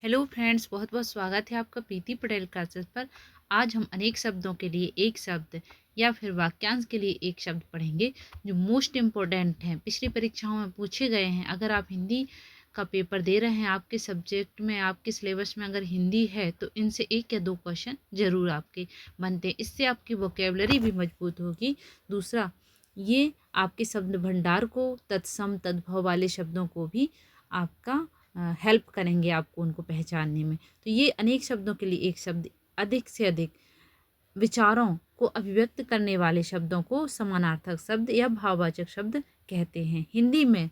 Hello friends, बहुत बहुत स्वागत है आपका प्रीति पटेल क्लासेस पर। आज हम अनेक शब्दों के लिए एक शब्द या फिर वाक्यांश के लिए एक शब्द पढ़ेंगे जो मोस्ट इम्पोर्टेंट हैं, पिछली परीक्षाओं में पूछे गए हैं। अगर आप हिंदी का पेपर दे रहे हैं, आपके सब्जेक्ट में, आपके सिलेबस में अगर हिंदी है तो इनसे एक या दो क्वेश्चन जरूर आपके बनते हैं। इससे आपकी वोकेबलरी भी मजबूत होगी। दूसरा, ये आपके शब्द भंडार को, तत्सम तद्भव वाले शब्दों को भी आपका हेल्प करेंगे आपको उनको पहचानने में। तो ये अनेक शब्दों के लिए एक शब्द, अधिक से अधिक विचारों को अभिव्यक्त करने वाले शब्दों को समानार्थक शब्द या भाववाचक शब्द कहते हैं। हिंदी में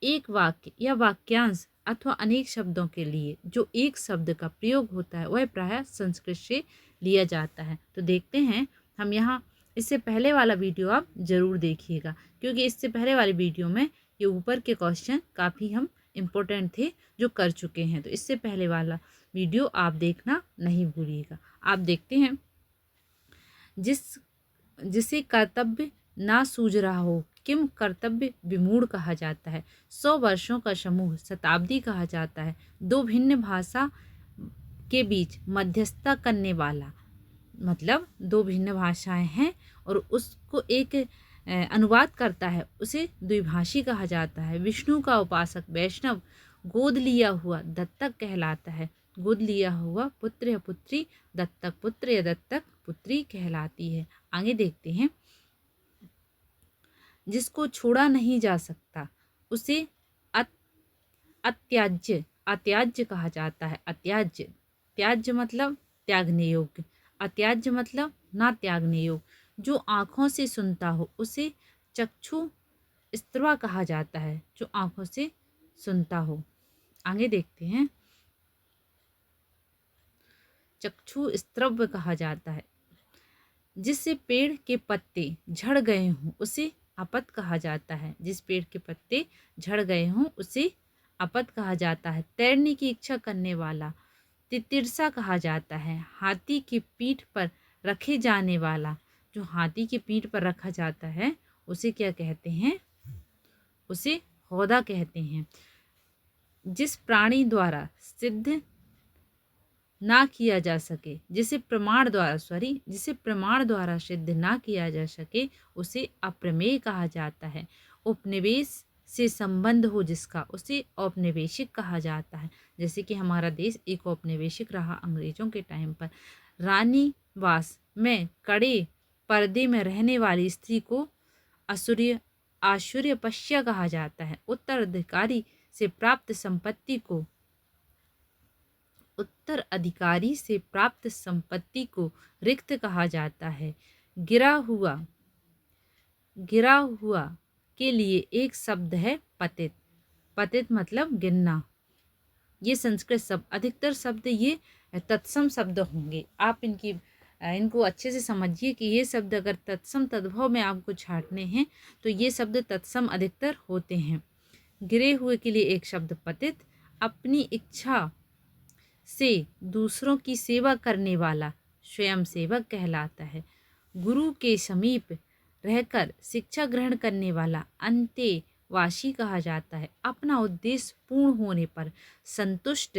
एक वाक्य या वाक्यांश अथवा अनेक शब्दों के लिए जो एक शब्द का प्रयोग होता है वह प्रायः संस्कृत से लिया जाता है। तो देखते हैं हम यहाँ, इससे पहले वाला वीडियो आप ज़रूर देखिएगा, क्योंकि इससे पहले वाले वीडियो में ये ऊपर के क्वेश्चन काफ़ी हम इम्पोर्टेंट थे जो कर चुके हैं। तो इससे पहले वाला वीडियो आप देखना नहीं भूलिएगा। आप देखते हैं, जिसे कर्तव्य ना सूझ रहा हो किम कर्तव्य विमूढ़ कहा जाता है। 100 वर्षों का समूह शताब्दी कहा जाता है। दो भिन्न भाषा के बीच मध्यस्थता करने वाला, मतलब दो भिन्न भाषाएं हैं और उसको एक अनुवाद करता है, उसे द्विभाषी कहा जाता है। विष्णु का उपासक वैष्णव गोद लिया हुआ दत्तक कहलाता है। गोद लिया हुआ पुत्र या पुत्री दत्तक पुत्र या दत्तक पुत्री कहलाती है। आगे देखते हैं, जिसको छोड़ा नहीं जा सकता उसे अत्याज्य अत्याज्य कहा जाता है। अत्याज्य, त्याज्य मतलब त्यागने योग्य, अत्याज्य मतलब ना त्यागने योग्य। जो आँखों से सुनता हो उसे चक्षु स्त्रवा कहा जाता है, जो आँखों से सुनता हो। आगे देखते हैं, चक्षु स्त्रव्य कहा जाता है। जिससे पेड़ के पत्ते झड़ गए हों उसे अपत कहा जाता है। जिस पेड़ के पत्ते झड़ गए हों उसे अपत कहा जाता है। तैरने की इच्छा करने वाला तितिरसा कहा जाता है। हाथी की पीठ पर रखे जाने वाला, जो हाथी की पीठ पर रखा जाता है उसे क्या कहते हैं? उसे हौदा कहते हैं। जिस प्राणी द्वारा सिद्ध ना किया जा सके, जिसे प्रमाण द्वारा सिद्ध ना किया जा सके उसे अप्रमेय कहा जाता है। उपनिवेश से संबंध हो जिसका उसे औपनिवेशिक कहा जाता है। जैसे कि हमारा देश एक औपनिवेशिक रहा अंग्रेजों के टाइम पर। रानीवास में कड़े पर्दे में रहने वाली स्त्री को आश्चर्यपश्य कहा जाता है। उत्तराधिकारी से प्राप्त संपत्ति को रिक्त कहा जाता है। गिरा हुआ के लिए एक शब्द है पतित। पतित मतलब गिरना। ये संस्कृत शब्द, अधिकतर शब्द ये तत्सम शब्द होंगे। आप इनको अच्छे से समझिए कि ये शब्द अगर तत्सम तद्भव में आपको छांटने हैं तो ये शब्द तत्सम अधिकतर होते हैं। गिरे हुए के लिए एक शब्द पतित। अपनी इच्छा से दूसरों की सेवा करने वाला स्वयं सेवक कहलाता है। गुरु के समीप रहकर शिक्षा ग्रहण करने वाला अंतेवासी कहा जाता है। अपना उद्देश्य पूर्ण होने पर संतुष्ट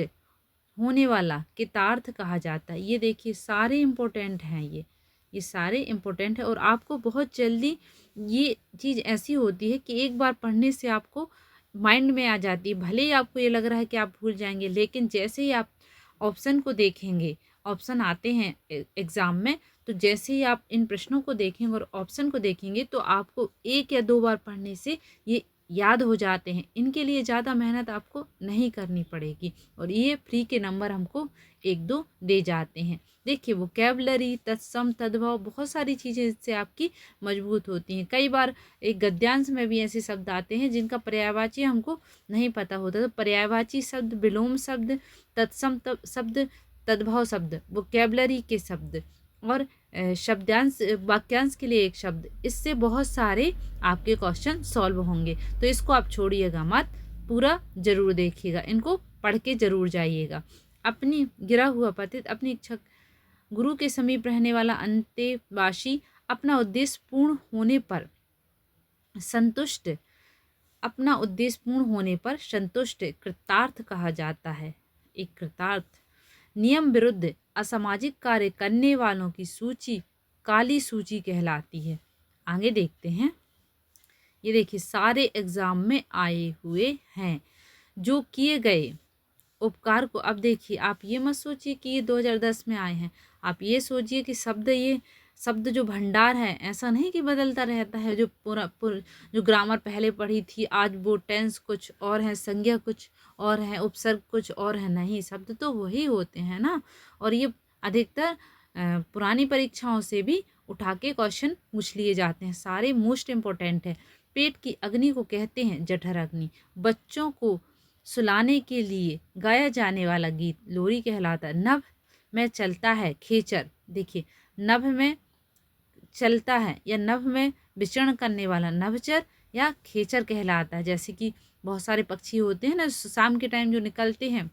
होने वाला कृतार्थ कहा जाता है। ये देखिए सारे इम्पोर्टेंट हैं, ये सारे इम्पोर्टेंट है और आपको बहुत जल्दी ये चीज़ ऐसी होती है कि एक बार पढ़ने से आपको माइंड में आ जाती है। भले ही आपको ये लग रहा है कि आप भूल जाएंगे, लेकिन जैसे ही आप ऑप्शन को देखेंगे, ऑप्शन आते हैं एग्ज़ाम में, तो जैसे ही आप इन प्रश्नों को देखेंगे और ऑप्शन को देखेंगे तो आपको एक या दो बार पढ़ने से ये याद हो जाते हैं। इनके लिए ज़्यादा मेहनत आपको नहीं करनी पड़ेगी और ये फ्री के नंबर हमको एक दो दे जाते हैं। देखिए वोकैबलरी, तत्सम तद्भव, बहुत सारी चीज़ें इससे आपकी मजबूत होती हैं। कई बार एक गद्यांश में भी ऐसे शब्द आते हैं जिनका पर्यायवाची हमको नहीं पता होता, तो पर्यायवाची शब्द, विलोम शब्द, तत्सम शब्द, तद्भव शब्द, वोकैबलरी के शब्द और शब्दांश, वाक्यांश के लिए एक शब्द, इससे बहुत सारे आपके क्वेश्चन सॉल्व होंगे। तो इसको आप छोड़िएगा मत, पूरा जरूर देखिएगा, इनको पढ़ के जरूर जाइएगा। अपनी गिरा हुआ पतित, अपनी इच्छा, गुरु के समीप रहने वाला अंतेवासी, अपना उद्देश्य पूर्ण होने पर संतुष्ट, अपना उद्देश्य पूर्ण होने पर संतुष्ट कृतार्थ कहा जाता है। एक कृतार्थ। नियम विरुद्ध असामाजिक कार्य करने वालों की सूची काली सूची कहलाती है। आगे देखते हैं। ये देखिए सारे एग्जाम में आए हुए हैं जो किए गए उपकार को। अब देखिए आप ये मत सोचिए कि ये 2010 में आए हैं, आप ये सोचिए कि ये शब्द जो भंडार है ऐसा नहीं कि बदलता रहता है। जो जो ग्रामर पहले पढ़ी थी आज वो टेंस कुछ और है, संज्ञा कुछ और है, उपसर्ग कुछ और है, नहीं, शब्द तो वही होते हैं ना। और ये अधिकतर पुरानी परीक्षाओं से भी उठा के क्वेश्चन पूछ लिए जाते हैं, सारे मोस्ट इम्पोर्टेंट है। पेट की अग्नि को कहते हैं जठर अग्नि। बच्चों को सुलाने के लिए गाया जाने वाला गीत लोरी कहलाता है। नभ में चलता है खेचर। देखिए नभ में चलता है या नभ में विचरण करने वाला नभचर या खेचर कहलाता है। जैसे कि बहुत सारे पक्षी होते हैं ना शाम के टाइम जो निकलते हैं,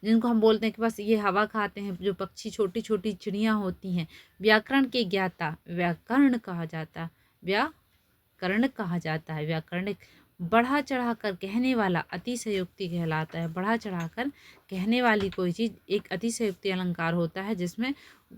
जिनको हम बोलते हैं कि बस ये हवा खाते हैं, जो पक्षी छोटी छोटी चिड़ियाँ होती हैं। व्याकरण के ज्ञाता व्याकरण कहा जाता है, व्याकरण कहा जाता है। व्याकरणिक बढ़ा चढ़ा कर कहने वाला अतिशयोक्ति कहलाता है। बढ़ा चढ़ा कर कहने वाली कोई चीज़ एक अतिशयोक्ति अलंकार होता है जिसमें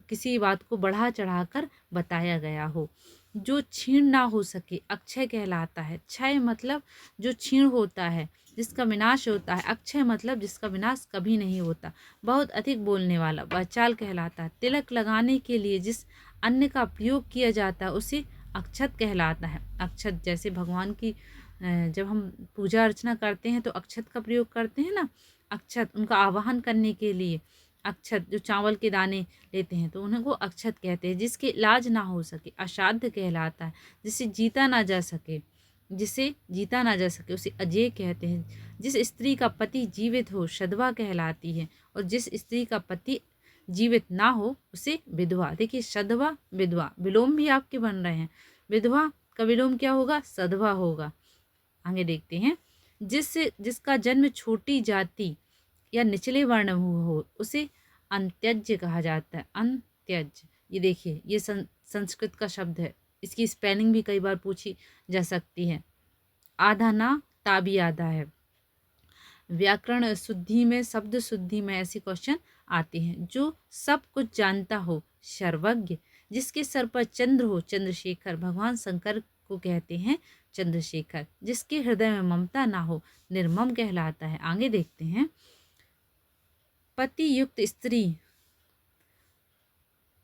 किसी बात को बढ़ा चढ़ा कर बताया गया हो। जो क्षीण ना हो सके अक्षय कहलाता है। क्षय मतलब जो क्षीण होता है, जिसका विनाश होता है। अक्षय मतलब जिसका विनाश कभी नहीं होता। बहुत अधिक बोलने वाला वाचाल कहलाता है। तिलक लगाने के लिए जिस अन्न का प्रयोग किया जाता है उसे अक्षत कहलाता है। अक्षत जैसे भगवान की जब हम पूजा अर्चना करते हैं तो अक्षत का प्रयोग करते हैं ना। अक्षत उनका आवाहन करने के लिए अक्षत जो चावल के दाने लेते हैं तो उनको अक्षत कहते हैं। जिसके इलाज ना हो सके असाध्य कहलाता है। जिसे जीता ना जा सके उसे अजेय कहते हैं। जिस स्त्री का पति जीवित हो सधवा कहलाती है और जिस स्त्री का पति जीवित ना हो उसे विधवा। देखिए सधवा विधवा विलोम भी आपके बन रहे हैं। विधवा का विलोम क्या होगा? सधवा होगा। आगे देखते हैं। जिसका जन्म छोटी जाति या निचले वर्ण में हो उसे अंत्यज कहा जाता है। अंत्यज, ये देखिए ये संस्कृत का शब्द है, इसकी स्पेलिंग भी कई बार पूछी जा सकती है। आधा ना ताबी आधा है। व्याकरण शुद्धि में शब्द शुद्धि में ऐसे क्वेश्चन आते हैं। जो सब कुछ जानता हो सर्वज्ञ। जिसके सर पर चंद्र हो चंद्रशेखर। भगवान शंकर को कहते हैं चंद्रशेखर। जिसके हृदय में ममता ना हो निर्मम कहलाता है। आगे देखते हैं। पति युक्त स्त्री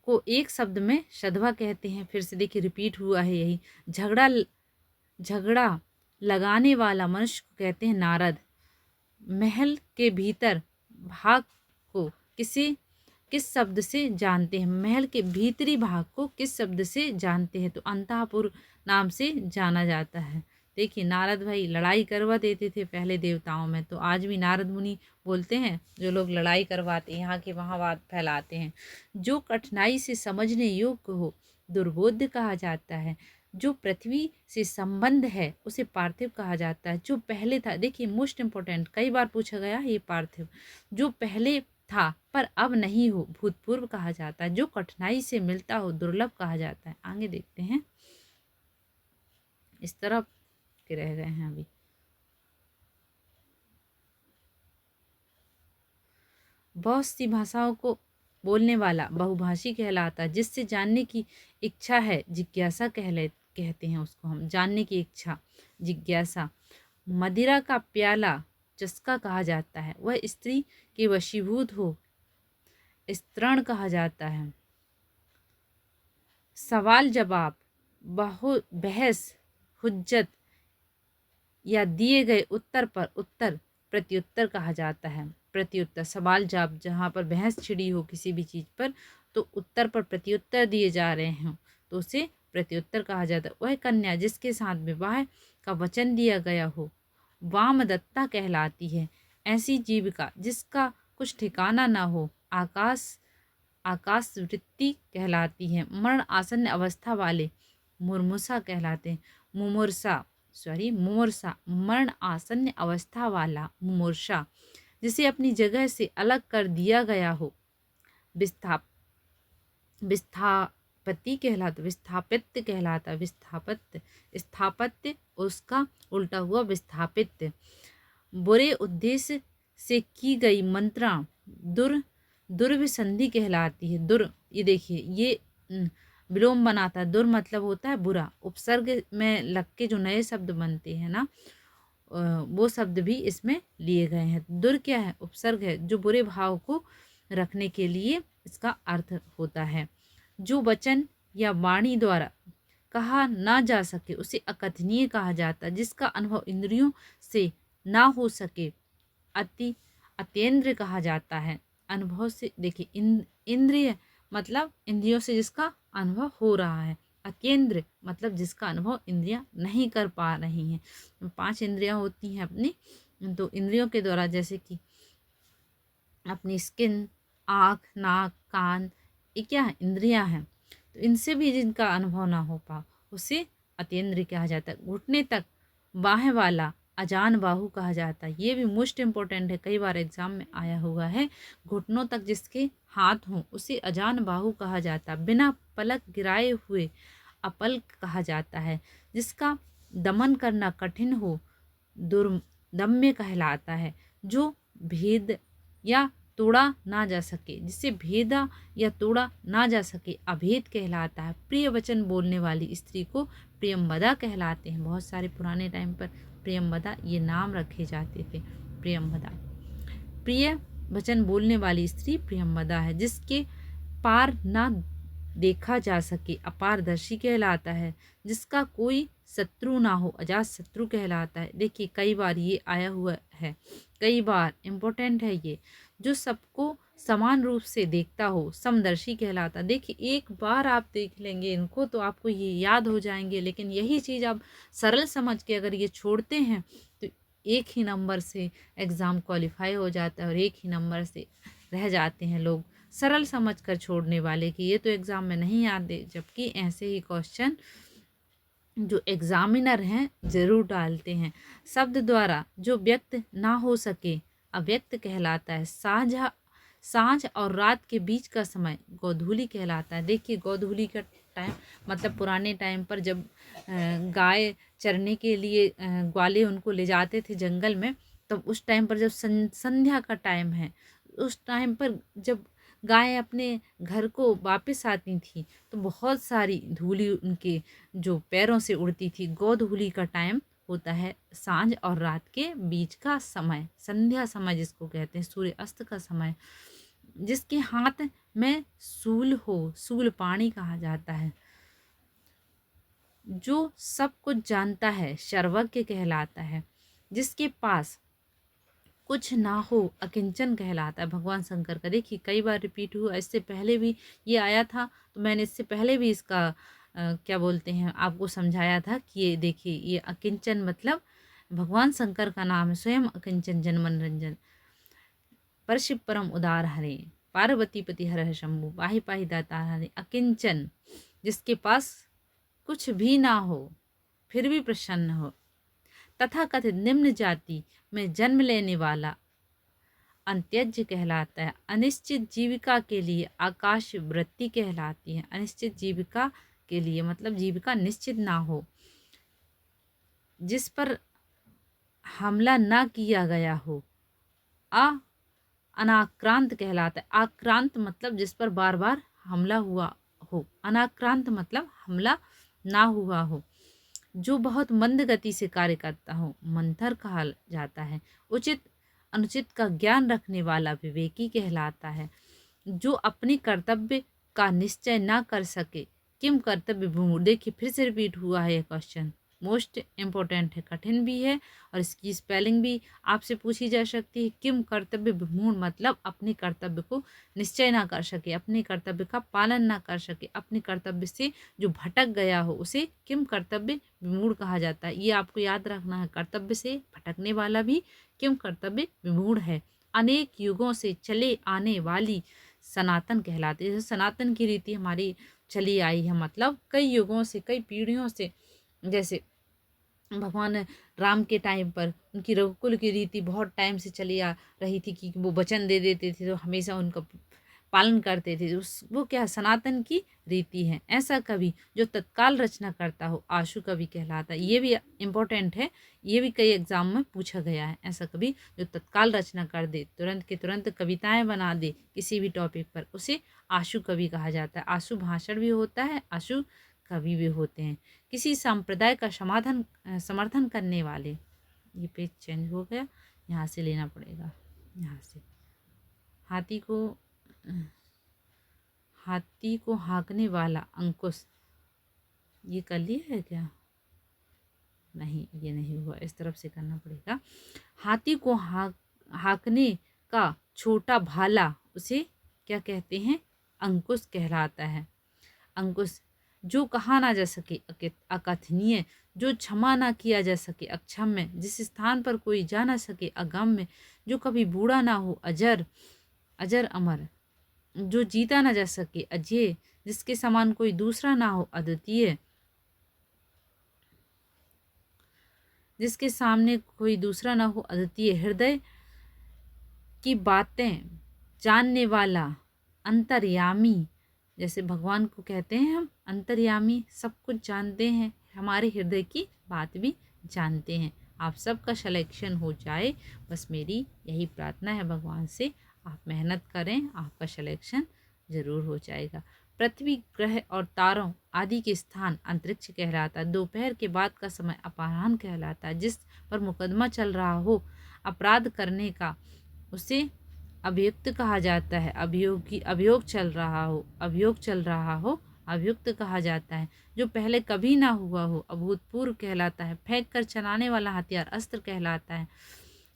को एक शब्द में सधवा कहते हैं। फिर से देखिए रिपीट हुआ है यही। झगड़ा लगाने वाला मनुष्य को कहते हैं नारद। महल के भीतर भाग को किस शब्द से जानते हैं? महल के भीतरी भाग को किस शब्द से जानते हैं? तो अंतःपुर नाम से जाना जाता है। देखिए नारद भाई लड़ाई करवा देते थे पहले देवताओं में, तो आज भी नारद मुनि बोलते हैं जो लोग लड़ाई करवाते हैं यहाँ की वहाँ बात फैलाते हैं। जो कठिनाई से समझने योग्य हो दुर्बोध्य कहा जाता है। जो पृथ्वी से संबंध है उसे पार्थिव कहा जाता है। जो पहले था, देखिए मोस्ट इम्पोर्टेंट कई बार पूछा गया ये पार्थिव। जो पहले था पर अब नहीं हो भूतपूर्व कहा जाता है। जो कठिनाई से मिलता हो दुर्लभ कहा जाता है। आगे देखते हैं। इस तरह के रह गए हैं अभी। बहुत सी भाषाओं को बोलने वाला बहुभाषी कहलाता है। जिससे जानने की इच्छा है जिज्ञासा कहते हैं उसको हम। जानने की इच्छा जिज्ञासा। मदिरा का प्याला चस्का कहा जाता है। वह स्त्री के वशीभूत हो स्तरण कहा जाता है। सवाल जवाब बहस हुज्जत या दिए गए उत्तर पर उत्तर प्रत्युत्तर कहा जाता है। प्रत्युत्तर सवाल जवाब जहाँ पर बहस छिड़ी हो किसी भी चीज़ पर तो उत्तर पर प्रत्युत्तर दिए जा रहे हों तो उसे प्रत्युत्तर कहा जाता है। वह कन्या जिसके साथ विवाह का वचन दिया गया हो वामदत्ता कहलाती है। ऐसी जीविका जिसका कुछ ठिकाना ना हो आकाश वृत्ति कहलाती है। मरण आसन्न अवस्था वाले मुमुर्षा कहलाते हैं। मुमुर्षा मरण आसन्न अवस्था वाला मुमुर्षा। जिसे अपनी जगह से अलग कर दिया गया हो विस्थापति कहलाता। विस्थापित कहलाता। स्थापत्य उसका उल्टा हुआ विस्थापित। बुरे उद्देश्य से की गई मंत्रा दुर्विसंधि कहलाती है। ये देखिए ये विलोम बनाता है। दुर मतलब होता है बुरा। उपसर्ग में लग के जो नए शब्द बनते हैं ना, वो शब्द भी इसमें लिए गए हैं। दुर क्या है? उपसर्ग है जो बुरे भाव को रखने के लिए इसका अर्थ होता है। जो वचन या वाणी द्वारा कहा ना जा सके उसे अकथनीय कहा जाता है। जिसका अनुभव इंद्रियों से ना हो सके अत्येंद्रिय कहा जाता है। अनुभव से देखिए इंद्रिय मतलब इंद्रियों से जिसका अनुभव हो रहा है। अत्येंद्र मतलब जिसका अनुभव इंद्रियां नहीं कर पा रही हैं। 5 इंद्रियां होती हैं अपनी, तो इंद्रियों के द्वारा जैसे कि अपनी स्किन, आँख, नाक, कान, ये क्या है? इंद्रियां हैं। तो इनसे भी जिनका अनुभव ना हो पा उसे अत्येंद्रिय कहा जाता है। घुटने तक बाहें वाला अजान बाहु कहा जाता है। ये भी मोस्ट इम्पोर्टेंट है, कई बार एग्जाम में आया हुआ है। घुटनों तक जिसके हाथ हों उसे अजान बाहु कहा जाता है। बिना पलक गिराए हुए अपल्क कहा जाता है। जिसका दमन करना कठिन हो दुर्दम्य कहलाता है। जो भेद या तोड़ा ना जा सके, जिसे भेदा या तोड़ा ना जा सके अभेद कहलाता है। प्रिय वचन बोलने वाली स्त्री को प्रियंवदा कहलाते हैं। बहुत सारे पुराने टाइम पर प्रियंवदा ये नाम रखे जाते थे। प्रियंवदा प्रिय वचन बोलने वाली स्त्री प्रियंवदा है। जिसके पार ना देखा जा सके अपारदर्शी कहलाता है। जिसका कोई शत्रु ना हो अजात शत्रु कहलाता है। देखिए कई बार ये आया हुआ है, कई बार इम्पोर्टेंट है ये। जो सबको समान रूप से देखता हो समदर्शी कहलाता। देखिए एक बार आप देख लेंगे इनको तो आपको ये याद हो जाएंगे, लेकिन यही चीज़ आप सरल समझ के अगर ये छोड़ते हैं तो एक ही नंबर से एग्ज़ाम क्वालिफाई हो जाता है और एक ही नंबर से रह जाते हैं लोग सरल समझ कर छोड़ने वाले कि ये तो एग्ज़ाम में नहीं आते। जबकि ऐसे ही क्वेश्चन जो एग्जामिनर हैं ज़रूर डालते हैं। शब्द द्वारा जो व्यक्त ना हो सके अव्यक्त कहलाता है। सांझ और रात के बीच का समय गोधूली कहलाता है। देखिए गोधूली का टाइम मतलब पुराने टाइम पर जब गाय चरने के लिए ग्वाले उनको ले जाते थे जंगल में, तब उस टाइम पर जब संध्या का टाइम है, उस टाइम पर जब गाय अपने घर को वापस आती थी तो बहुत सारी धूली उनके जो पैरों से उड़ती थी। गोधूली का टाइम होता है सांझ और रात के बीच का समय, संध्या समय जिसको कहते हैं, सूर्य अस्त का समय। जिसके हाथ में सूल हो सूल पाणी कहा जाता है। जो सब कुछ जानता है सर्वज्ञ कहलाता है। जिसके पास कुछ ना हो अकिंचन कहलाता है। भगवान शंकर का देखिए कई बार रिपीट हुआ, इससे पहले भी ये आया था तो मैंने इससे पहले भी इसका क्या बोलते हैं आपको समझाया था कि ये देखिए ये अकिंचन मतलब भगवान शंकर का नाम है। स्वयं अकिंचन जन मनोरंजन पर शिव परम उदार हरे पार्वती पति हर हर शंभु पाहि पाहि दाता हरे। अकिंचन जिसके पास कुछ भी ना हो फिर भी प्रसन्न हो। तथा कथित निम्न जाति में जन्म लेने वाला अंत्यज कहलाता है। अनिश्चित जीविका के लिए आकाश वृत्ति कहलाती है। अनिश्चित जीविका के लिए मतलब जीविका निश्चित ना हो। जिस पर हमला ना किया गया हो अनाक्रांत कहलाता है। आक्रांत मतलब जिस पर बार बार हमला हुआ हो। अनाक्रांत मतलब हमला ना हुआ हो। जो बहुत मंद गति से कार्य करता हो मंथर कहा जाता है। उचित अनुचित का ज्ञान रखने वाला विवेकी कहलाता है। जो अपने कर्तव्य का निश्चय ना कर सके किम कर्तव्य विमूढ़। देखिए फिर से रिपीट हुआ है ये क्वेश्चन, मोस्ट इम्पोर्टेंट है, कठिन भी है और इसकी स्पेलिंग भी आपसे पूछी जा सकती है। किम कर्तव्य विमूढ़ मतलब अपने कर्तव्य को निश्चय ना कर सके, अपने कर्तव्य का पालन ना कर सके, अपने कर्तव्य से जो भटक गया हो उसे किम कर्तव्य विमूढ़ कहा जाता है। ये आपको याद रखना है, कर्तव्य से भटकने वाला भी किम कर्तव्य विमूढ़ है। अनेक युगों से चले आने वाली सनातन कहलाती है। सनातन की रीति हमारी चली आई है मतलब कई युगों से कई पीढ़ियों से। जैसे भगवान राम के टाइम पर उनकी रघुकुल की रीति बहुत टाइम से चली आ रही थी कि वो वचन दे देते थे तो हमेशा उनका पालन करते थे, वो क्या सनातन की रीति है। ऐसा कवि जो तत्काल रचना करता हो आशु कवि कहलाता है। ये भी इम्पोर्टेंट है, ये भी कई एग्जाम में पूछा गया है। ऐसा कवि जो तत्काल रचना कर दे, तुरंत के तुरंत कविताएं बना दे किसी भी टॉपिक पर, उसे आशु कवि कहा जाता है। आशु भाषण भी होता है, आशु कवि भी होते हैं। किसी संप्रदाय का समर्थन करने वाले, ये पेज चेंज हो गया, यहाँ से लेना पड़ेगा, यहाँ से। हाथी को हाँकने वाला अंकुश, ये कर लिया है क्या? नहीं, ये नहीं हुआ, इस तरफ से करना पड़ेगा। हाथी को हाँकने का छोटा भाला, उसे क्या कहते हैं? अंकुश कहलाता है। अंकुश जो कहा ना जा सके अकथनीय, जो क्षमा ना किया जा सके अक्षम्य, जिस स्थान पर कोई जा ना सके अगम्य, जो कभी बूढ़ा ना हो अजर अजर अमर, जो जीता ना जा सके अजय, जिसके समान कोई दूसरा ना हो अद्वितीय, जिसके सामने कोई दूसरा ना हो अद्वितीय, हृदय की बातें जानने वाला अंतर्यामी, जैसे भगवान को कहते हैं हम अंतर्यामी, सब कुछ जानते हैं, हमारे हृदय की बात भी जानते हैं। आप सबका सिलेक्शन हो जाए, बस मेरी यही प्रार्थना है भगवान से। आप मेहनत करें, आपका सिलेक्शन ज़रूर हो जाएगा। पृथ्वी, ग्रह और तारों आदि के स्थान अंतरिक्ष कहलाता है। दोपहर के बाद का समय अपराह्न कहलाता है। जिस पर मुकदमा चल रहा हो अपराध करने का, उसे अभियुक्त कहा जाता है। अभियोग चल रहा हो अभियुक्त कहा जाता है। जो पहले कभी ना हुआ हो अभूतपूर्व कहलाता है। फेंक कर चलाने वाला हथियार अस्त्र कहलाता है,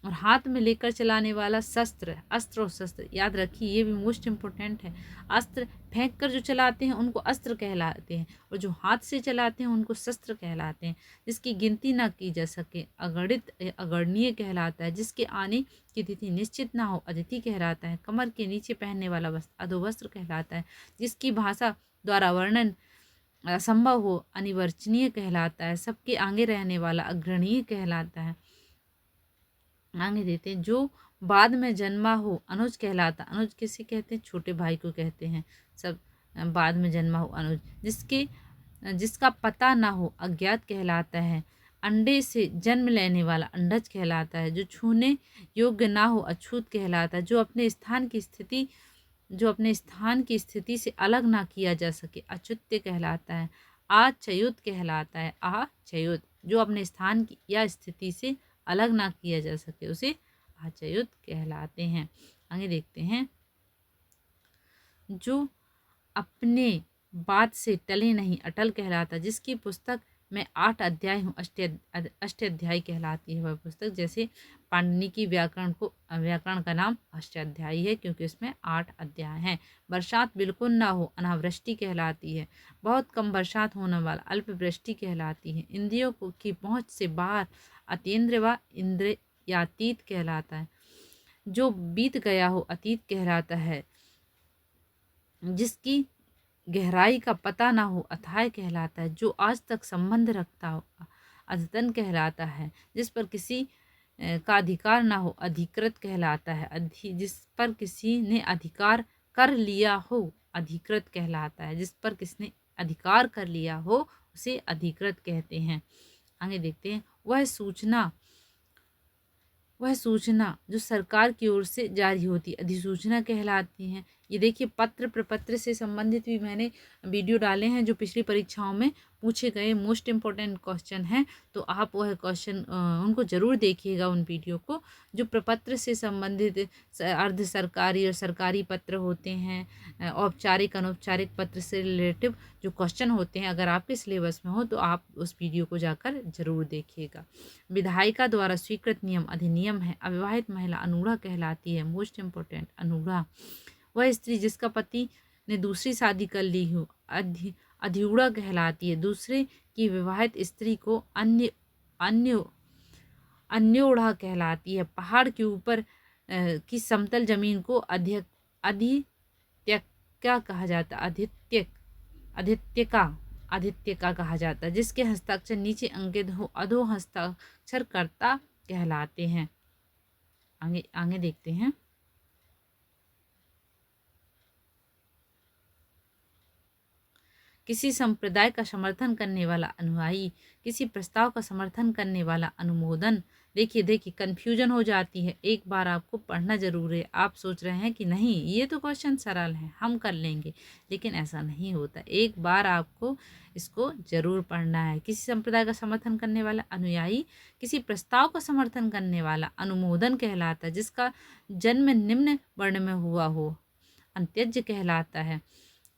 और हाथ में लेकर चलाने वाला अस्त्र और शस्त्र, याद रखिए ये भी मोस्ट इम्पोर्टेंट है। अस्त्र फेंक कर जो चलाते हैं उनको अस्त्र कहलाते हैं, और जो हाथ से चलाते हैं उनको शस्त्र कहलाते हैं। जिसकी गिनती ना की जा सके अगणित अगणनीय कहलाता है। जिसके आने की तिथि निश्चित ना हो अतिथि कहलाता है। कमर के नीचे पहनने वाला वस्त्र अधोवस्त्र कहलाता है। जिसकी भाषा द्वारा वर्णन असंभव हो अनिवर्चनीय कहलाता है। सबके आगे रहने वाला अग्रणीय कहलाता है। आगे देते हैं, जो बाद में जन्मा हो अनुज कहलाता। अनुज किसे कहते हैं? छोटे भाई को कहते हैं। सब बाद में जन्मा हो अनुज। जिसका पता ना हो अज्ञात कहलाता है। अंडे से जन्म लेने वाला अंडज कहलाता है। जो छूने योग्य ना हो अछूत कहलाता है। जो अपने स्थान की स्थिति से अलग ना किया जा सके अच्युत्य कहलाता है। आच्युत कहलाता है। आच्युत जो अपने स्थान की या स्थिति से अलग ना किया जा सके उसे आच्युत कहलाते हैं। आगे देखते हैं, जो अपने बात से टले नहीं अटल कहलाता। जिसकी पुस्तक में 8 अध्याय हूँ अष्टाध्यायी कहलाती है वह पुस्तक। जैसे पाणिनि की व्याकरण का नाम अष्टाध्यायी है, क्योंकि उसमें 8 अध्याय हैं। बरसात बिल्कुल ना हो अनावृष्टि कहलाती है। बहुत कम बरसात होने वाला अल्पवृष्टि कहलाती है। इंद्रियों की पहुँच से बाहर अतीन्द्रिय व इंद्रियातीत कहलाता है। जो बीत गया हो अतीत कहलाता है। जिसकी गहराई का पता ना हो अथाय कहलाता है। जो आज तक संबंध रखता हो अद्यतन कहलाता है। जिस पर किसी का अधिकार ना हो अधिकृत कहलाता है। जिस पर किसी ने अधिकार कर लिया हो अधिकृत कहलाता है। जिस पर किसने अधिकार कर लिया हो उसे अधिकृत कहते हैं। आगे देखते हैं, वह सूचना जो सरकार की ओर से जारी होती अधिसूचना कहलाती हैं। ये देखिए, पत्र प्रपत्र से संबंधित भी मैंने वीडियो डाले हैं जो पिछली परीक्षाओं में पूछे गए मोस्ट इम्पोर्टेंट क्वेश्चन हैं, तो आप वह क्वेश्चन उनको ज़रूर देखिएगा उन वीडियो को। जो प्रपत्र से संबंधित अर्ध सरकारी और सरकारी पत्र होते हैं, औपचारिक अनौपचारिक पत्र से रिलेटिव जो क्वेश्चन होते हैं, अगर आपके सिलेबस में हो तो आप उस वीडियो को जाकर ज़रूर देखिएगा। विधायिका द्वारा स्वीकृत नियम अधिनियम है। अविवाहित महिला अनूढ़ा कहलाती है। मोस्ट इम्पोर्टेंट अनूढ़ा। वह स्त्री जिसका पति ने दूसरी शादी कर ली हो अधिऊढ़ा कहलाती है। दूसरे की विवाहित स्त्री को अन्योढ़ा कहलाती है। पहाड़ के ऊपर की समतल जमीन को अधित्यका कहा जाता है। अधित्यका कहा जाता है। जिसके हस्ताक्षर नीचे अंकित हो अधो हस्ताक्षरकर्ता कहलाते हैं। आगे देखते हैं, किसी संप्रदाय का समर्थन करने वाला अनुयायी, किसी प्रस्ताव का समर्थन करने वाला अनुमोदन। देखिए कन्फ्यूजन हो जाती है, एक बार आपको पढ़ना जरूर है। आप सोच रहे हैं कि नहीं ये तो क्वेश्चन सरल है, हम कर लेंगे, लेकिन ऐसा नहीं होता। एक बार आपको इसको जरूर पढ़ना है। किसी संप्रदाय का समर्थन करने वाला अनुयायी, किसी प्रस्ताव का समर्थन करने वाला अनुमोदन कहलाता है। जिसका जन्म निम्न वर्ण में हुआ हो, अंत्यज कहलाता है।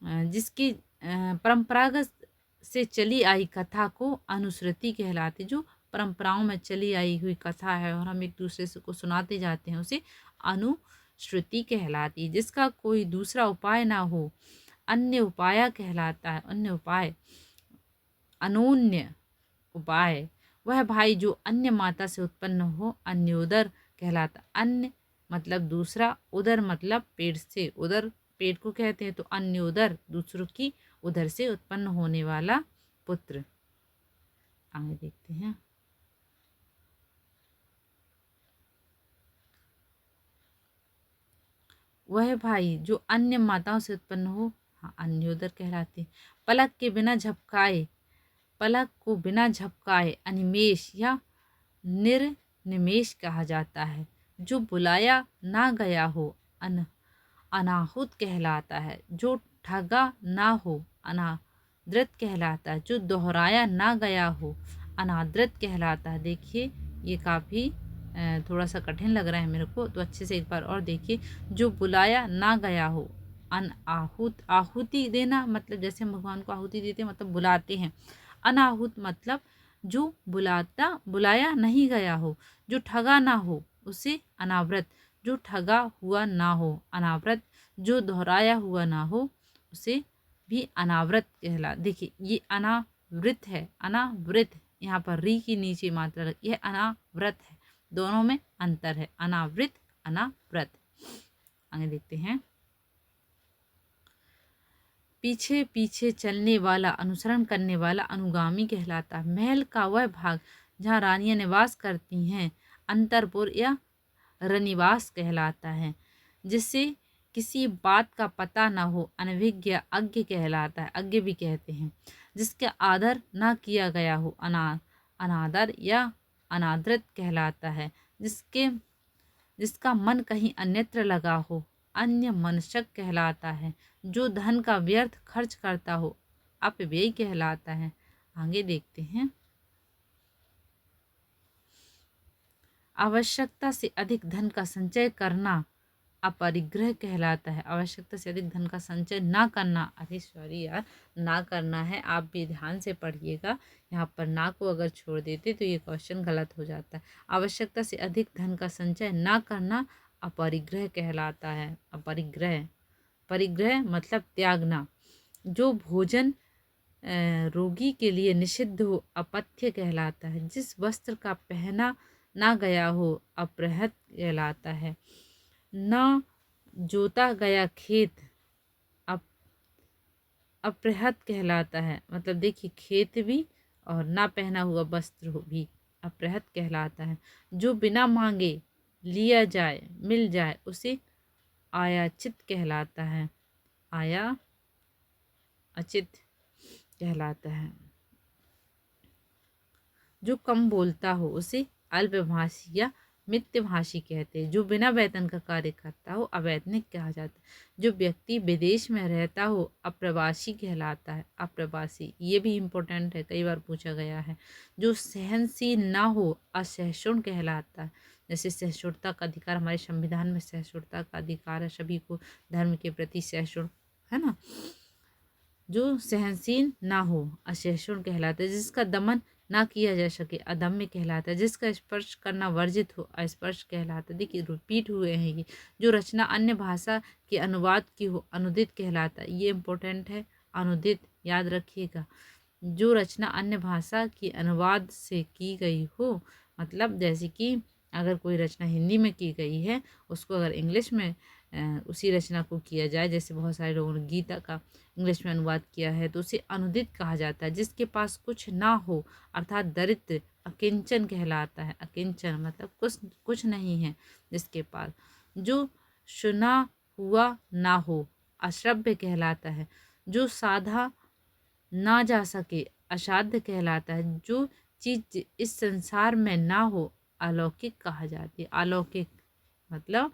जिसकी परंपरागत से चली आई कथा को अनुश्रुति कहलाती। जो परंपराओं में चली आई हुई कथा है और हम एक दूसरे से को सुनाते जाते हैं, उसे अनुश्रुति कहलाती। जिसका कोई दूसरा उपाय ना हो, अन्य उपाय कहलाता है। अन्य उपाय, अनोन्य उपाय। वह भाई जो अन्य माता से उत्पन्न हो, अन्योदर कहलाता। अन्य मतलब दूसरा, उदर मतलब पेट से। उदर पेट को कहते हैं, तो अन्योदर दूसरों की उधर से उत्पन्न होने वाला पुत्र। आगे देखते हैं। वह भाई जो अन्य माताओं से उत्पन्न हो, हाँ, अन्योदर कहलाते। पलक के बिना झपकाए, पलक को बिना झपकाए अनिमेष या निर्निमेष कहा जाता है। जो बुलाया ना गया हो, अनाहुत कहलाता है। जो ठगा ना हो, अनादृत कहलाता है। जो दोहराया ना गया हो, अनादृत कहलाता है। देखिए ये काफ़ी थोड़ा सा कठिन लग रहा है मेरे को, तो अच्छे से एक बार और देखिए। जो बुलाया ना गया हो, अनाहुत, आहुति देना मतलब जैसे हम भगवान को आहुति देते हैं, मतलब बुलाते हैं। अनाहुत मतलब जो बुलाया नहीं गया हो। जो ठगा ना हो, उसे अनावृत। जो ठगा हुआ ना हो, अनावृत। जो दोहराया हुआ ना हो, उसे भी अनावृत कहला। देखिए ये अनावृत है, अनावृत, यहाँ पर री की नीचे मात्रा लगी है, अनावृत है। दोनों में अंतर है, अनावृत अनावृत। आगे देखते हैं। पीछे पीछे चलने वाला, अनुसरण करने वाला अनुगामी कहलाता है। महल का वह भाग जहाँ रानियां निवास करती हैं, अंतरपुर या रनिवास कहलाता है। जिससे किसी बात का पता न हो, अनभिज्ञ अज्ञ कहलाता है। अज्ञ भी कहते हैं। जिसका आदर ना किया गया हो, अनादर या अनादृत कहलाता है। जिसका मन कहीं अन्यत्र लगा हो, अन्य मनशक कहलाता है। जो धन का व्यर्थ खर्च करता हो, अपव्यय कहलाता है। आगे देखते हैं। आवश्यकता से अधिक धन का संचय करना अपरिग्रह कहलाता है। आवश्यकता से अधिक धन का संचय ना करना, अरे सॉरी यार, ना करना है, आप भी ध्यान से पढ़िएगा। यहाँ पर ना को अगर छोड़ देते तो ये क्वेश्चन गलत हो जाता है। आवश्यकता से अधिक धन का संचय ना करना अपरिग्रह कहलाता है। अपरिग्रह, परिग्रह मतलब त्यागना। जो भोजन रोगी के लिए निषिद्ध हो, अपथ्य कहलाता है। जिस वस्त्र का पहना ना गया हो, अपृहत कहलाता है। न जोता गया खेत अपृहत कहलाता है। मतलब देखिए खेत भी और ना पहना हुआ वस्त्र हो भी अपृहत कहलाता है। जो बिना मांगे लिया जाए, मिल जाए, उसे आयाचित कहलाता है। आया अचित कहलाता है। जो कम बोलता हो, उसे अल्पभाषी या मितभाषी कहते हैं। जो बिना वेतन का कार्य करता हो, अवैतनिक कहा जाता है। जो व्यक्ति विदेश में रहता हो, अप्रवासी कहलाता है। अप्रवासी, ये भी इम्पोर्टेंट है, कई बार पूछा गया है। जो सहनशील ना हो, असहिष्णु कहलाता है। जैसे सहिष्णुता का अधिकार, हमारे संविधान में सहिष्णुता का अधिकार है, सभी को धर्म के प्रति सहिष्णु, है ना। जो सहनशील ना हो, असहिष्णु कहलाता है। जिसका दमन ना किया जा सके, अदम्य कहलाता है। जिसका स्पर्श करना वर्जित हो, अस्पर्श कहलाता है। देखिए रिपीट हुए हैं ये। जो रचना अन्य भाषा के अनुवाद की हो, अनुदित कहलाता है। ये इम्पोर्टेंट है, अनुदित याद रखिएगा। जो रचना अन्य भाषा की अनुवाद से की गई हो, मतलब जैसे कि अगर कोई रचना हिंदी में की गई है, उसको अगर इंग्लिश में उसी रचना को किया जाए, जैसे बहुत सारे लोगों ने गीता का इंग्लिश में अनुवाद किया है, तो उसे अनुदित कहा जाता है। जिसके पास कुछ ना हो, अर्थात दरिद्र, अकिंचन कहलाता है। अकिंचन मतलब कुछ नहीं है जिसके पास। जो सुना हुआ ना हो, अश्रव्य कहलाता है। जो साधा ना जा सके असाध्य कहलाता है। जो चीज इस संसार में ना हो अलौकिक कहा जाती है। अलौकिक मतलब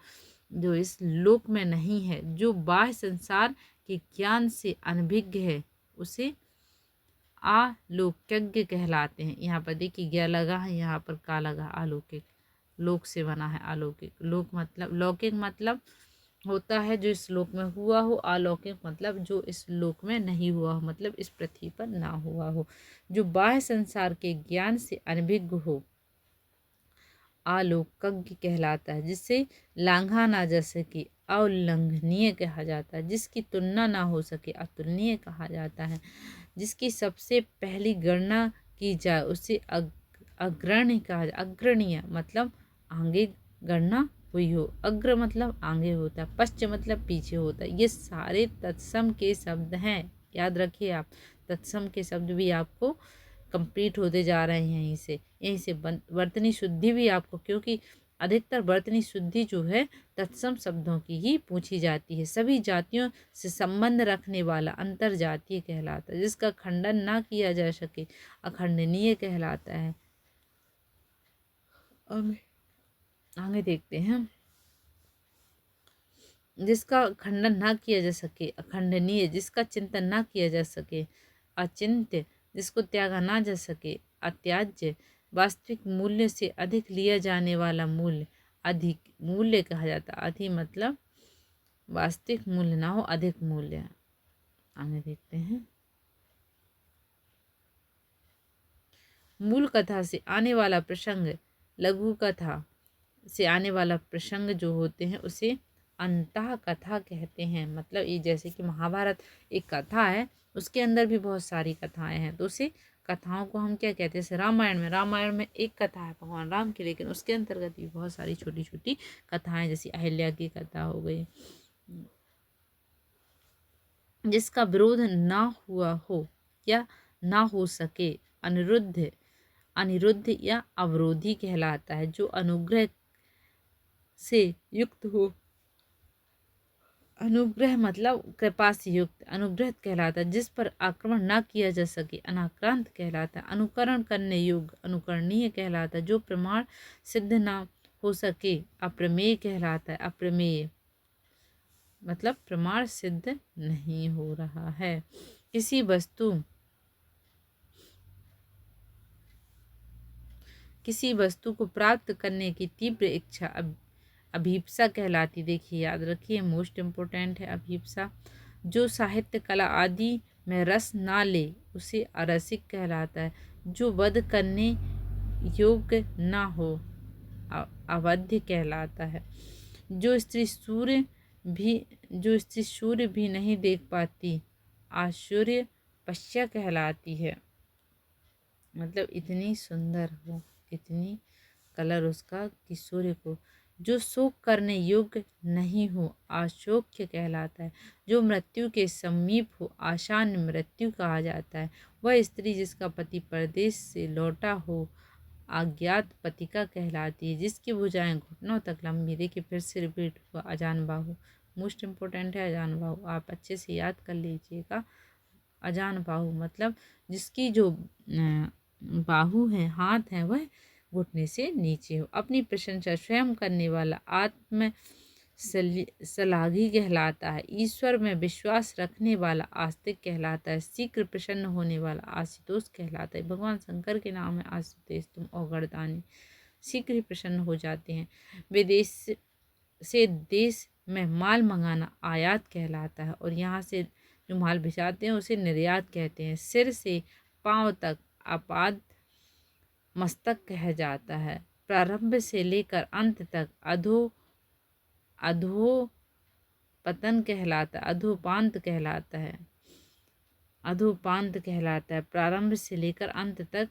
जो इस लोक में नहीं है, जो बाह्य संसार के ज्ञान से अनभिज्ञ है, उसे आलोक्यज्ञ कहलाते हैं। यहाँ पर देखिए ज्ञ लगा है, यहाँ पर का लगा, अलौकिक, लोक से बना है अलौकिक। लोक मतलब, लौकिक मतलब होता है जो इस लोक में हुआ हो, अलौकिक मतलब जो इस लोक में नहीं हुआ हो, मतलब इस पृथ्वी पर ना हुआ हो, जो बाह्य संसार के ज्ञान से अनभिज्ञ हो, आलोकज्ञ कहलाता है। जिससे लांघा ना जा सके अउल्लंघनीय कहा जाता है। जिसकी तुलना ना हो सके अतुलनीय कहा जाता है। जिसकी सबसे पहली गणना की जाए उसे अग्रणी कहा जाए। अग्रणीय मतलब आगे गणना हुई हो। अग्र मतलब आगे होता है, पश्च मतलब पीछे होता है। ये सारे तत्सम के शब्द हैं, याद रखिए आप। तत्सम के शब्द भी आपको कंप्लीट होते जा रहे हैं यहीं से वर्तनी शुद्धि भी आपको, क्योंकि अधिकतर वर्तनी शुद्धि जो है तत्सम शब्दों की ही पूछी जाती है। सभी जातियों से संबंध रखने वाला अंतर जातीय कहलाता है। जिसका खंडन ना किया जा सके अखंडनीय कहलाता है। आगे देखते हैं। जिसका खंडन ना किया जा सके अखंडनीय, जिसका चिंतन ना किया जा सके अचिंत्य, जिसको त्यागा ना जा सके अत्याज्य, वास्तविक मूल्य से अधिक लिया जाने वाला मूल्य अधिक मूल्य कहा जाता है। अधि मतलब वास्तविक मूल्य ना हो, अधिक मूल्य। आगे देखते हैं। मूल कथा से आने वाला प्रसंग, लघु कथा से आने वाला प्रसंग जो होते हैं उसे अंतः कथा कहते हैं। मतलब ये जैसे कि महाभारत एक कथा है, उसके अंदर भी बहुत सारी कथाएं हैं, तो उसे कथाओं को हम क्या कहते हैं। जैसे रामायण में एक कथा है भगवान राम की, लेकिन उसके अंतर्गत भी बहुत सारी छोटी छोटी कथाएं, जैसे अहिल्या की कथा हो गई। जिसका विरोध ना हुआ हो या ना हो सके अनिरुद्ध या अवरोधी कहलाता है। जो अनुग्रह से युक्त हो, अनुग्रह मतलब कृपा से युक्त, अनुग्रह कहलाता है। जिस पर आक्रमण ना किया जा सके अनाक्रांत कहलाता है। अनुकरण करने योग्य अनुकरणीय कहलाता है। जो प्रमाण सिद्ध ना हो सके अप्रमेय कहलाता है। अप्रमेय मतलब प्रमाण सिद्ध नहीं हो रहा है। किसी वस्तु को प्राप्त करने की तीव्र इच्छा अभीप्सा कहलाती। देखिए याद रखिए, मोस्ट इम्पोर्टेंट है अभीप्सा। जो साहित्य कला आदि में रस ना ले उसे अरसिक कहलाता है। जो वध करने योग्य ना हो अवध्य कहलाता है। जो स्त्री सूर्य भी नहीं देख पाती आश्चर्य पश्या कहलाती है। मतलब इतनी सुंदर हो, इतनी कलर उसका कि सूर्य को। जो शोक करने योग्य नहीं हो आशोक्य कहलाता है। जो मृत्यु के समीप हो आसान मृत्यु कहा जाता है। वह स्त्री जिसका पति परदेश से लौटा हो अज्ञात पतिका कहलाती है। जिसकी भुजाएं घुटनों तक लंबी, देखिए फिर से रिपीट हुआ अजान बाहु, मोस्ट इम्पोर्टेंट है अजान बाहु, आप अच्छे से याद कर लीजिएगा। अजान बाहु मतलब जिसकी जो बाहु है, हाथ है, वह घुटने से नीचे हो। अपनी प्रशंसा स्वयं करने वाला आत्म सलाघी कहलाता है। ईश्वर में विश्वास रखने वाला आस्तिक कहलाता है। शीघ्र प्रसन्न होने वाला आशुतोष कहलाता है। भगवान शंकर के नाम है आशुतोष, तुम औगड़दानी, शीघ्र ही प्रसन्न हो जाते हैं। विदेश से देश में माल मंगाना आयात कहलाता है, और यहाँ से जो माल भिजाते हैं उसे निर्यात कहते हैं। सिर से पांव तक आपाद मस्तक कहा जाता है। प्रारंभ से लेकर अंत तक अधोपतन कहलाता है, अधोपांत कहलाता है। अधोपांत कहलाता है। प्रारंभ से लेकर अंत तक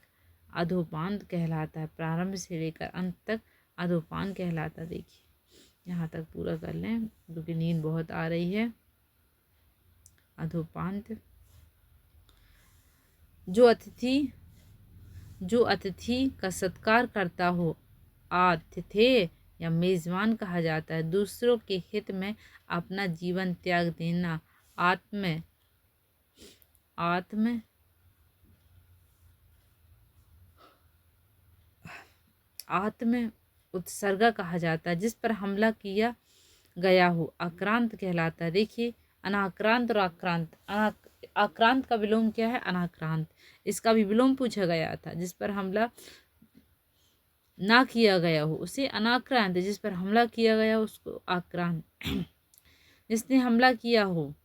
अधोपांत कहलाता है। प्रारंभ से लेकर अंत तक अधोपान कहलाता है। देखिए यहाँ तक पूरा कर लें क्योंकि नींद बहुत आ रही है। अधोपांत। जो अतिथि का सत्कार करता हो आतिथेय या मेजबान कहा जाता है। दूसरों के हित में अपना जीवन त्याग देना आत्म आत्म उत्सर्ग कहा जाता है। जिस पर हमला किया गया हो आक्रांत कहलाता है। देखिए अनाक्रांत और आक्रांत, आक्रांत का विलोम क्या है? अनाक्रांत। इसका भी विलोम पूछा गया था। जिस पर हमला ना किया गया हो उसे अनाक्रांत, जिस पर हमला किया गया हो उसको आक्रांत। जिसने हमला किया हो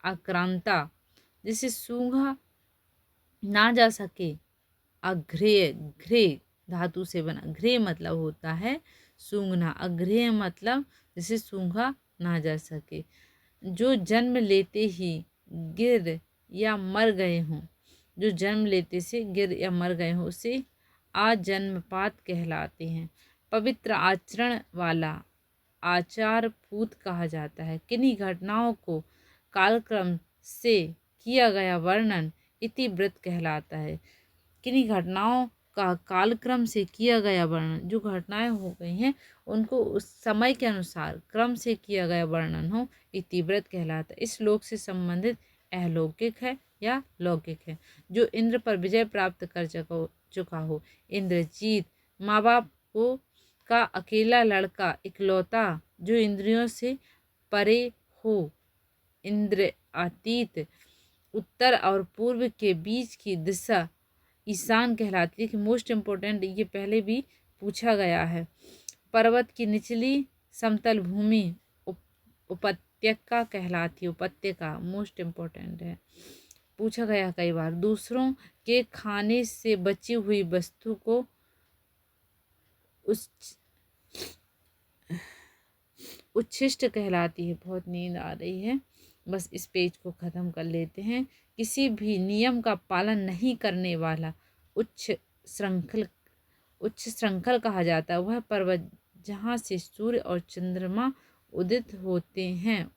आक्रांता। जिसे सूंघा ना जा सके अघ्रेय, घ्रेय धातु से बना। घ्रेय मतलब होता है सूंघना, अघ्रेय मतलब जिसे सूंघा ना जा सके। जो जन्म लेते ही गिर या मर गए हों, जो जन्म लेते से गिर या मर गए हों उसे आजन्मपात कहलाते हैं। पवित्र आचरण वाला आचार पूत कहा जाता है। किन्हीं घटनाओं को कालक्रम से किया गया वर्णन इतिवृत्त कहलाता है। किन्हीं घटनाओं का कालक्रम से किया गया वर्णन, जो घटनाएं हो गई हैं उनको उस समय के अनुसार क्रम से किया गया वर्णन हो इतिवृत्त कहलाता है। इस श्लोक से संबंधित अलौकिक है या लौकिक है। जो इंद्र पर विजय प्राप्त कर चुका हो। इंद्रजीत माँ बाप को का अकेला लड़का, इकलौता जो इंद्रियों से परे हो। इंद्र अतीत उत्तर और पूर्व के बीच की दिशा ईशान कहलाती है। कि मोस्ट इम्पोर्टेंट ये पहले भी पूछा गया है। पर्वत की निचली समतल भूमि उपत्यका कहलाती है। उपत्यका मोस्ट इम्पोर्टेंट है, पूछा गया कई बार। दूसरों के खाने से बची हुई वस्तु को उच्छिष्ट कहलाती है। बहुत नींद आ रही है, बस इस पेज को ख़त्म कर लेते हैं। किसी भी नियम का पालन नहीं करने वाला उच्च श्रृंखल कहा जाता है। वह पर्वत जहाँ से सूर्य और चंद्रमा उदित होते हैं,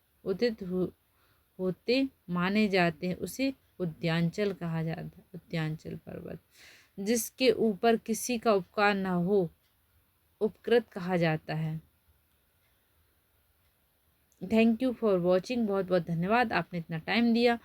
होते माने जाते हैं, उसे उद्यांचल कहा जाता है। उद्यांचल पर्वत। जिसके ऊपर किसी का उपकार न हो उपकृत कहा जाता है। Thank you for watching. बहुत बहुत धन्यवाद, आपने इतना टाइम दिया।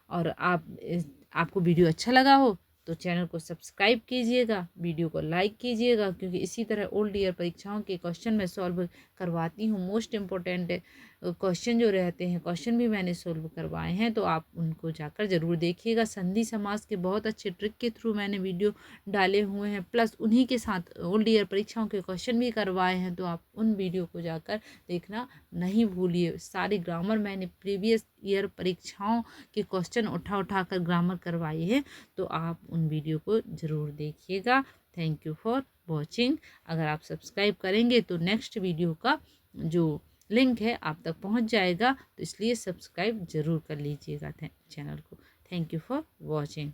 और आपको वीडियो अच्छा लगा हो तो चैनल को सब्सक्राइब कीजिएगा, वीडियो को लाइक कीजिएगा, क्योंकि इसी तरह ओल्ड ईयर परीक्षाओं के क्वेश्चन मैं सॉल्व करवाती हूँ। मोस्ट इम्पोर्टेंट क्वेश्चन जो रहते हैं, क्वेश्चन भी मैंने सॉल्व करवाए हैं, तो आप उनको जाकर ज़रूर देखिएगा। संधि समास के बहुत अच्छे ट्रिक के थ्रू मैंने वीडियो डाले हुए हैं, प्लस उन्हीं के साथ ओल्ड ईयर परीक्षाओं के क्वेश्चन भी करवाए हैं, तो आप उन वीडियो को जाकर देखना नहीं भूलिए। सारी ग्रामर मैंने प्रीवियस ईयर परीक्षाओं के क्वेश्चन उठा कर ग्रामर करवाई है, तो आप उन वीडियो को ज़रूर देखिएगा। Thank you for watching. अगर आप सब्सक्राइब करेंगे तो नेक्स्ट वीडियो का जो लिंक है आप तक पहुंच जाएगा, तो इसलिए सब्सक्राइब ज़रूर कर लीजिएगा चैनल को। Thank you for watching.